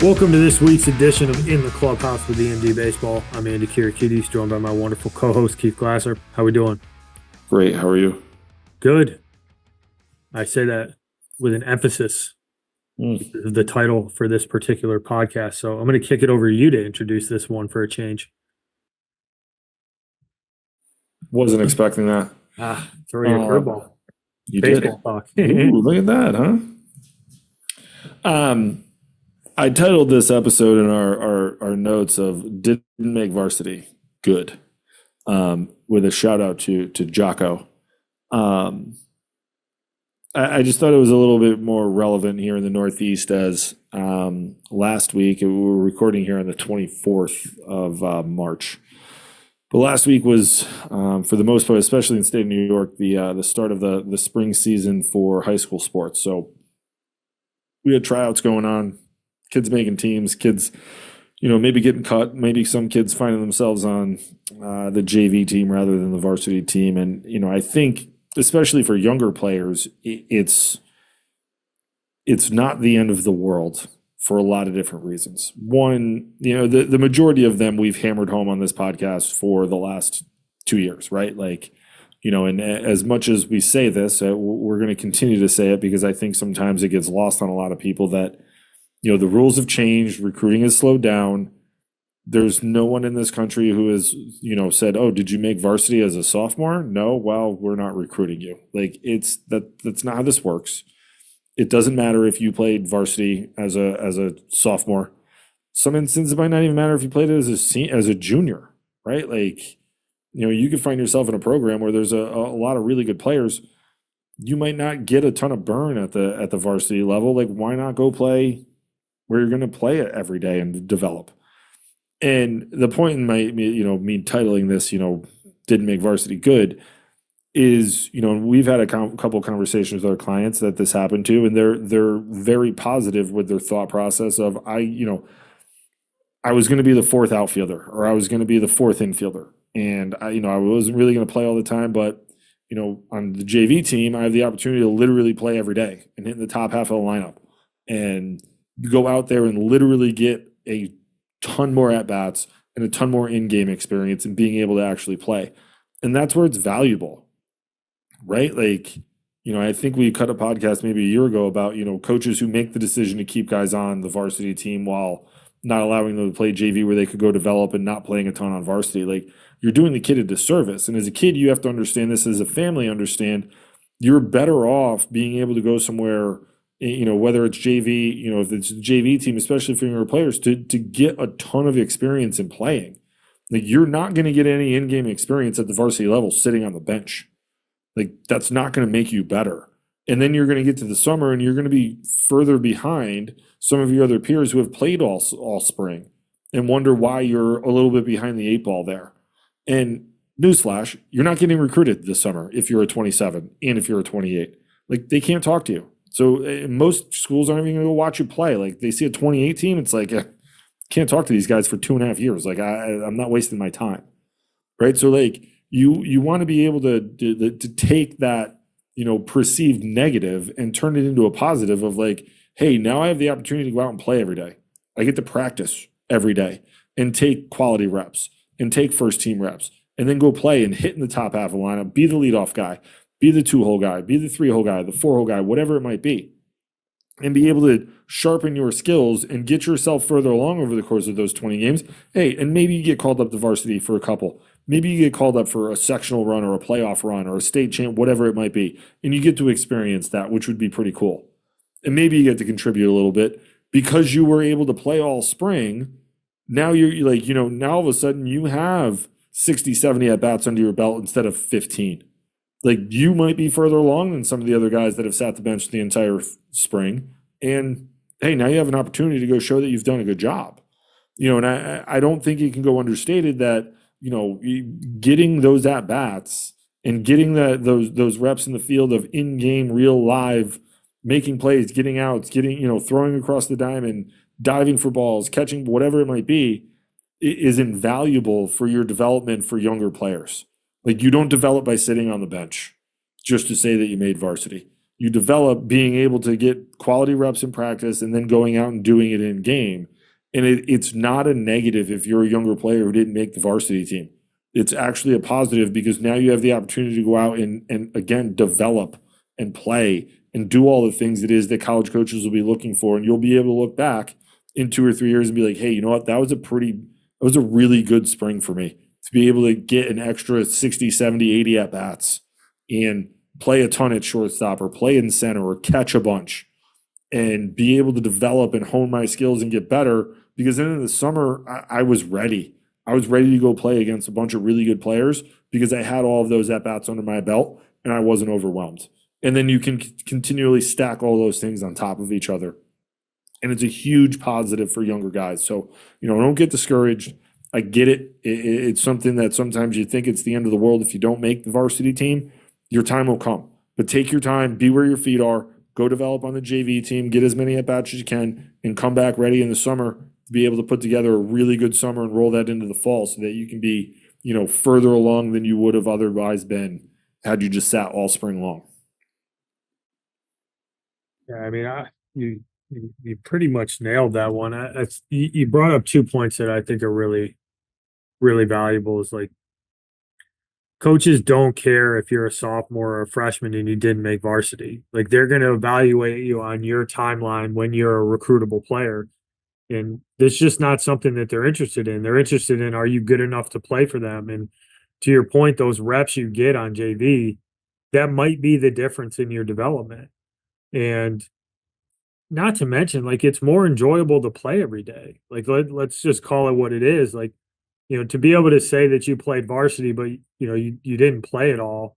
Welcome to this week's edition of In the Clubhouse with EMD Baseball. I'm Andy Kirikides, joined by my wonderful co-host Keith Glasser. How we doing? Great. How are you? Good. I say that with an emphasis. Mm. The title for this particular podcast. So I'm going to kick it over to you to introduce this one for a change. Wasn't expecting that. Throw you a curveball. You Baseball did. talk. Ooh, look at that, huh? I titled this episode in our notes of "Didn't Make Varsity Good," with a shout out to Jocko. I just thought it was a little bit more relevant here in the Northeast, as last week we were recording here on the 24th of March. But last week was, for the most part, especially in the state of New York, the start of the spring season for high school sports. So we had tryouts going on, kids making teams, kids, maybe getting cut, maybe some kids finding themselves on the JV team rather than the varsity team. And, I think, especially for younger players, it's not the end of the world for a lot of different reasons. One, the majority of them we've hammered home on this podcast for the last 2 years, right? And as much as we say this, we're going to continue to say it because I think sometimes it gets lost on a lot of people that, the rules have changed, recruiting has slowed down. There's no one in this country who has, said, "Oh, did you make varsity as a sophomore?" No, well, we're not recruiting you. That's not how this works. It doesn't matter if you played varsity as a sophomore. Some instances it might not even matter if you played it as a junior, right? You could find yourself in a program where there's a lot of really good players. You might not get a ton of burn at the varsity level. Why not go play where you're going to play it every day and develop? And the point in me titling this, didn't make varsity good, is, we've had a couple conversations with our clients that this happened to, and they're very positive with their thought process of, I was going to be the fourth outfielder, or I was going to be the fourth infielder, and I wasn't really going to play all the time, but on the JV team, I have the opportunity to literally play every day and hit in the top half of the lineup, and you go out there and literally get a ton more at bats and a ton more in-game experience and being able to actually play, and that's where it's valuable. Right? I think we cut a podcast maybe a year ago about, coaches who make the decision to keep guys on the varsity team while not allowing them to play JV where they could go develop and not playing a ton on varsity. You're doing the kid a disservice. And as a kid, you have to understand this. As a family, understand you're better off being able to go somewhere, whether it's JV, if it's a JV team, especially for younger players, to get a ton of experience in playing. You're not going to get any in-game experience at the varsity level sitting on the bench. That's not going to make you better. And then you're going to get to the summer and you're going to be further behind some of your other peers who have played all spring and wonder why you're a little bit behind the eight ball there. And newsflash, you're not getting recruited this summer if you're a 27 and if you're a 28. They can't talk to you. So most schools aren't even going to go watch you play. They see a 28 team, it's can't talk to these guys for 2.5 years. I'm not wasting my time. Right? So you want to be able to take that, perceived negative and turn it into a positive of hey, now I have the opportunity to go out and play every day. I get to practice every day and take quality reps and take first team reps and then go play and hit in the top half of the lineup, be the leadoff guy, be the 2-hole guy, be the 3-hole guy, the 4-hole guy, whatever it might be, and be able to sharpen your skills and get yourself further along over the course of those 20 games. Hey, and maybe you get called up to varsity for a couple. Maybe you get called up for a sectional run or a playoff run or a state champ, whatever it might be, and you get to experience that, which would be pretty cool. And maybe you get to contribute a little bit because you were able to play all spring. Now you're now all of a sudden you have 60, 70 at-bats under your belt instead of 15. You might be further along than some of the other guys that have sat the bench the entire spring. And hey, now you have an opportunity to go show that you've done a good job. And I don't think it can go understated that, getting those at-bats and getting those reps in the field of in-game, real live, making plays, getting outs, throwing across the diamond, diving for balls, catching, whatever it might be, is invaluable for your development for younger players. You don't develop by sitting on the bench just to say that you made varsity. You develop being able to get quality reps in practice and then going out and doing it in game And it's not a negative if you're a younger player who didn't make the varsity team. It's actually a positive because now you have the opportunity to go out and again, develop and play and do all the things it is that college coaches will be looking for. And you'll be able to look back in 2 or 3 years and be like, hey, you know what? That was a really good spring for me to be able to get an extra 60, 70, 80 at bats and play a ton at shortstop or play in center or catch a bunch and be able to develop and hone my skills and get better. Because then in the summer, I was ready. I was ready to go play against a bunch of really good players because I had all of those at bats under my belt and I wasn't overwhelmed. And then you can continually stack all those things on top of each other. And it's a huge positive for younger guys. So, don't get discouraged. I get it. It's something that sometimes you think it's the end of the world if you don't make the varsity team. Your time will come. But take your time, be where your feet are, go develop on the JV team, get as many at-bats as you can, and come back ready in the summer to be able to put together a really good summer and roll that into the fall so that you can be, further along than you would have otherwise been had you just sat all spring long. Yeah, I mean, you pretty much nailed that one. You brought up 2 points that I think are really, really valuable. Is like coaches don't care if you're a sophomore or a freshman and you didn't make varsity. Like they're going to evaluate you on your timeline when you're a recruitable player. And it's just not something that they're interested in. They're interested in, are you good enough to play for them? And to your point, those reps you get on JV, that might be the difference in your development. And not to mention, like, it's more enjoyable to play every day. Like, let's just call it what it is. Like, to be able to say that you played varsity, but you didn't play at all.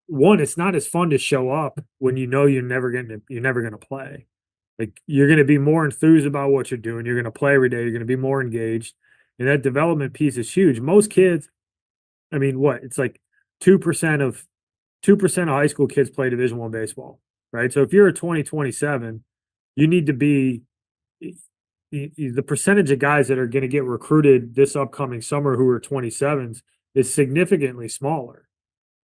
One, it's not as fun to show up when you're never gonna play. Like you're gonna be more enthused about what you're doing. You're gonna play every day. You're gonna be more engaged, and that development piece is huge. Most kids, I mean, what it's like 2% of 2% of high school kids play Division I baseball, right? So if you're a 2027, you need to be the percentage of guys that are going to get recruited this upcoming summer who are 27s is significantly smaller,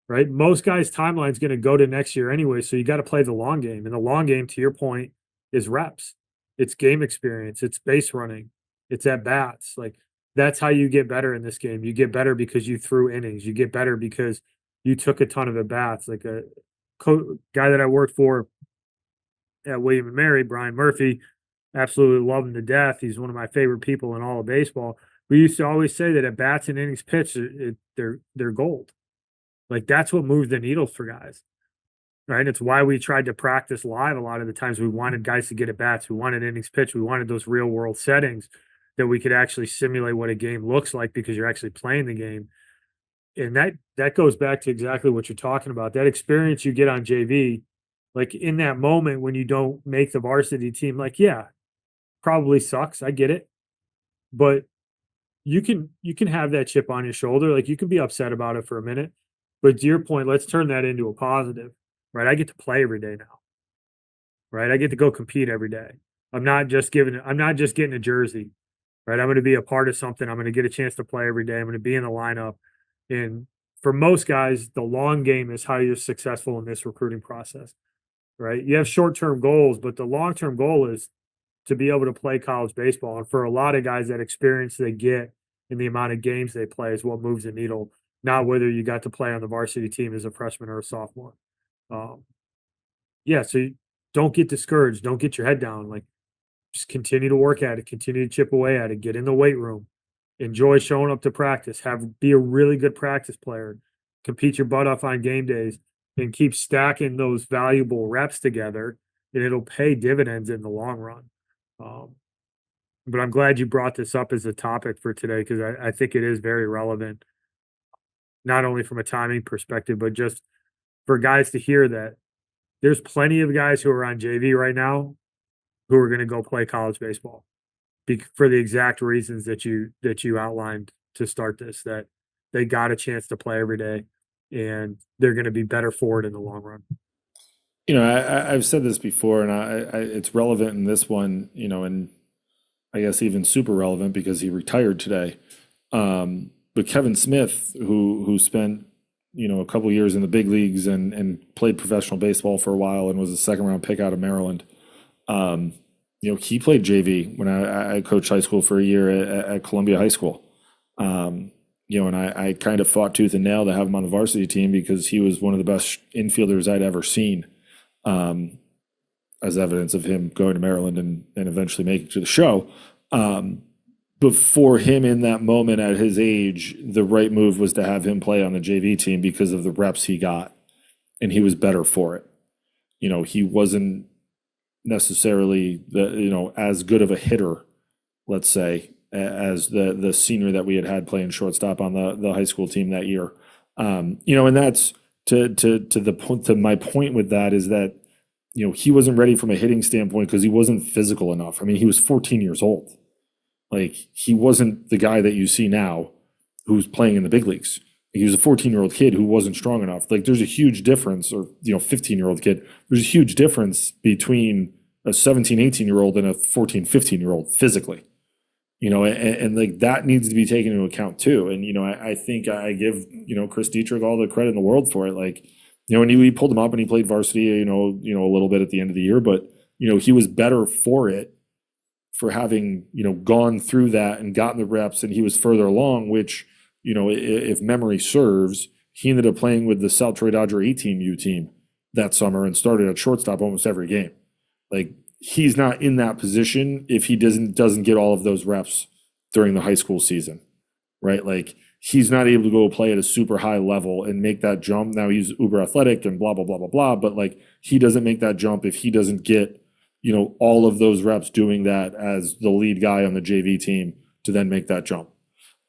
right? Most guys' timeline is going to go to next year anyway, so you got to play the long game. And the long game, to your point, is reps. It's game experience. It's base running. It's at bats. Like that's how you get better in this game. You get better because you threw innings. You get better because you took a ton of at bats. Like a guy that I worked for at William and Mary, Brian Murphy, absolutely love him to death. He's one of my favorite people in all of baseball. We used to always say that at bats and innings pitched, they're gold. Like that's what moves the needle for guys, right? It's why we tried to practice live a lot of the times. We wanted guys to get at bats. We wanted innings pitched. We wanted those real world settings that we could actually simulate what a game looks like because you're actually playing the game. And that goes back to exactly what you're talking about. That experience you get on JV, like in that moment when you don't make the varsity team, like, yeah, probably sucks. I get it. But you can have that chip on your shoulder. Like you can be upset about it for a minute. But to your point, let's turn that into a positive, right? I get to play every day now, right? I get to go compete every day. I'm not just getting a jersey, right? I'm going to be a part of something. I'm going to get a chance to play every day. I'm going to be in the lineup. And for most guys, the long game is how you're successful in this recruiting process, right? You have short-term goals, but the long-term goal is to be able to play college baseball. And for a lot of guys, that experience they get and the amount of games they play is what moves the needle, not whether you got to play on the varsity team as a freshman or a sophomore. Um, yeah, so don't get discouraged. Don't get your head down. Like, just continue to work at it, continue to chip away at it, get in the weight room, enjoy showing up to practice, be a really good practice player, compete your butt off on game days, and keep stacking those valuable reps together, and it'll pay dividends in the long run. Um, but I'm glad you brought this up as a topic for today because I think it is very relevant, not only from a timing perspective, but just for guys to hear that there's plenty of guys who are on JV right now who are going to go play college baseball for the exact reasons that you outlined to start this, that they got a chance to play every day and they're going to be better for it in the long run. I've said this before, and it's relevant in this one, and I guess even super relevant because he retired today. But Kevin Smith, who spent a couple years in the big leagues and played professional baseball for a while and was a second round pick out of Maryland. he played JV when I coached high school for a year at Columbia High School. And I kind of fought tooth and nail to have him on the varsity team because he was one of the best infielders I'd ever seen, as evidence of him going to Maryland and eventually making it to the show. But for him in that moment at his age, the right move was to have him play on the JV team because of the reps he got, and he was better for it. He wasn't necessarily as good of a hitter, let's say, as the senior that we had playing shortstop on the high school team that year. And that's to my point with that is that he wasn't ready from a hitting standpoint because he wasn't physical enough. I mean, he was 14 years old. Like, he wasn't the guy that you see now who's playing in the big leagues. He was a 14-year-old kid who wasn't strong enough. Like, there's a huge difference, or 15-year-old kid. There's a huge difference between a 17, 18-year-old and a 14, 15-year-old physically. And like that needs to be taken into account too. And I think I give Chris Dietrich all the credit in the world for it. Like, and he pulled him up and he played varsity, a little bit at the end of the year, but he was better for it, for having gone through that and gotten the reps, and he was further along. Which if memory serves, he ended up playing with the South Troy Dodger 18U team that summer and started at shortstop almost every game. Like, he's not in that position if he doesn't get all of those reps during the high school season, right? Like, he's not able to go play at a super high level and make that jump. Now he's uber athletic and blah, blah, blah, blah, blah. But like, he doesn't make that jump if he doesn't get, all of those reps doing that as the lead guy on the JV team to then make that jump.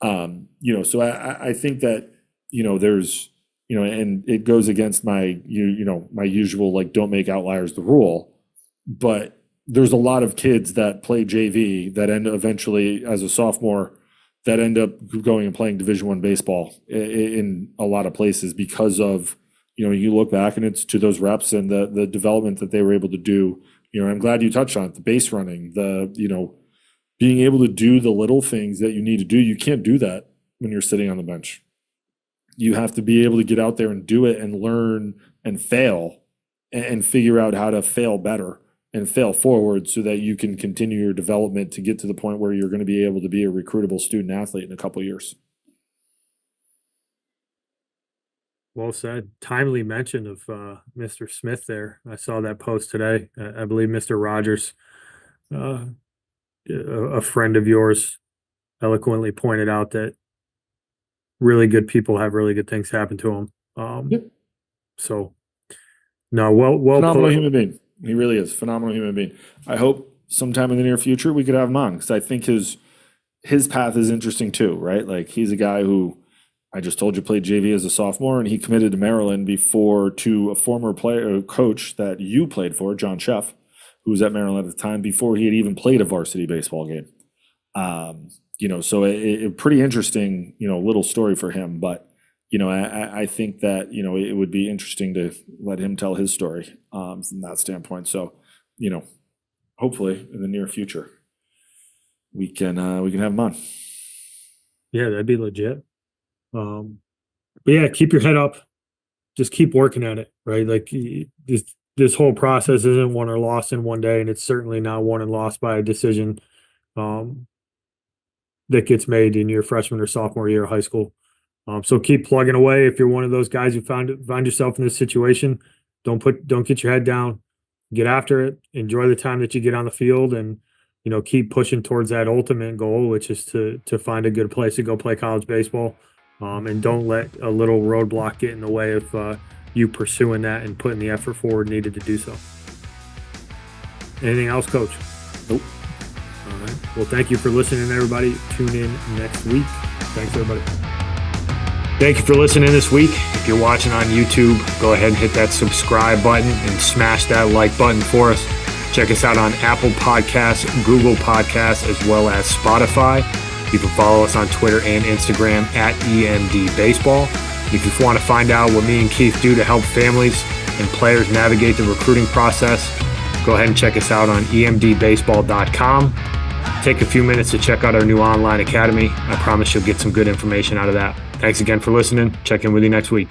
So I think that, there's, and it goes against my, my usual, like, don't make outliers the rule, but there's a lot of kids that play JV that end eventually as a sophomore that end up going and playing Division I baseball in a lot of places because of, you look back and it's to those reps and the development that they were able to do. I'm glad you touched on it, the base running, being able to do the little things that you need to do. You can't do that when you're sitting on the bench. You have to be able to get out there and do it and learn and fail and figure out how to fail better and fail forward so that you can continue your development to get to the point where you're going to be able to be a recruitable student athlete in a couple of years. Well said. Timely mention of Mr. Smith there. I saw that post today. I believe Mr. Rogers, a friend of yours, eloquently pointed out that really good people have really good things happen to them. Yep. So, no, well phenomenal human being. He really is phenomenal human being. I hope sometime in the near future we could have him on, because I think his path is interesting too, right? Like, he's a guy who I just told you played JV as a sophomore, and he committed to Maryland to a former coach that you played for, John Sheff, who was at Maryland at the time, before he had even played a varsity baseball game. So a pretty interesting, little story for him. But I think that it would be interesting to let him tell his story from that standpoint. So hopefully in the near future we can have him on. Yeah, that'd be legit. But yeah, keep your head up. Just keep working at it, right? Like, this whole process isn't won or lost in one day, and it's certainly not won and lost by a decision that gets made in your freshman or sophomore year of high school. So keep plugging away. If you're one of those guys who find yourself in this situation, don't get your head down. Get after it. Enjoy the time that you get on the field, and keep pushing towards that ultimate goal, which is to find a good place to go play college baseball. And don't let a little roadblock get in the way of you pursuing that and putting the effort forward needed to do so. Anything else, Coach? Nope. All right. Well, thank you for listening, everybody. Tune in next week. Thanks, everybody. Thank you for listening this week. If you're watching on YouTube, go ahead and hit that subscribe button and smash that like button for us. Check us out on Apple Podcasts, Google Podcasts, as well as Spotify. You can follow us on Twitter and Instagram at EMD Baseball. If you want to find out what me and Keith do to help families and players navigate the recruiting process, go ahead and check us out on emdbaseball.com. Take a few minutes to check out our new online academy. I promise you'll get some good information out of that. Thanks again for listening. Check in with you next week.